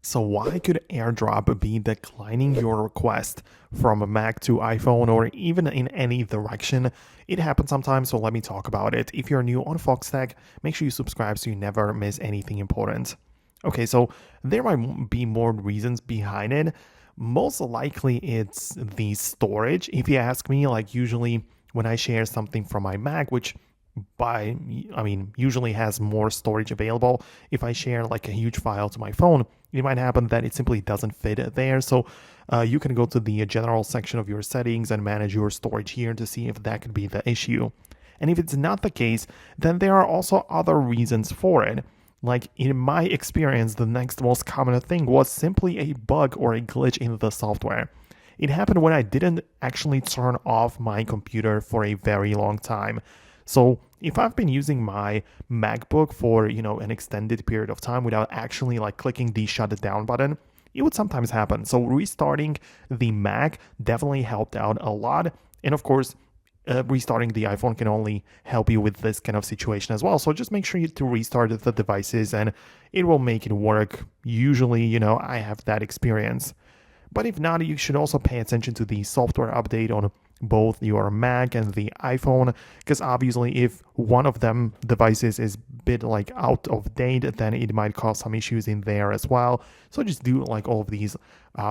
So why could Airdrop be declining your request from a Mac to iPhone or even in any direction? It happens sometimes, so let me talk about it. If you're new on Foxtecc, make sure you subscribe so you never miss anything important. Okay, so there might be more reasons behind it. Most likely it's the storage. If you ask me, like usually when I share something from my Mac, which usually has more storage available. If I share like a huge file to my phone, it might happen that it simply doesn't fit there. So you can go to the general section of your settings and manage your storage here to see if that could be the issue. And if it's not the case, then there are also other reasons for it. Like in my experience, the next most common thing was simply a bug or a glitch in the software. It happened when I didn't actually turn off my computer for a very long time. So if I've been using my MacBook for, an extended period of time without actually like clicking the shut it down button, it would sometimes happen. So restarting the Mac definitely helped out a lot. And of course, restarting the iPhone can only help you with this kind of situation as well. So just make sure to restart the devices and it will make it work. Usually, I have that experience. But if not, you should also pay attention to the software update on both your Mac and the iPhone, because obviously if one of them devices is a bit like out of date, then it might cause some issues in there as well. So just do like all of these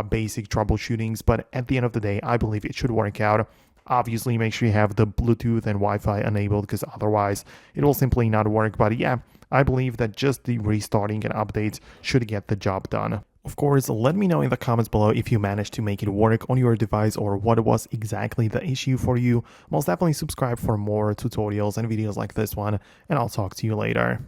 basic troubleshootings, but at the end of the day, I believe it should work out. Obviously, make sure you have the Bluetooth and Wi-Fi enabled, because otherwise it will simply not work. But yeah, I believe that just the restarting and updates should get the job done. Of course, let me know in the comments below if you managed to make it work on your device or what was exactly the issue for you. Most definitely subscribe for more tutorials and videos like this one, and I'll talk to you later.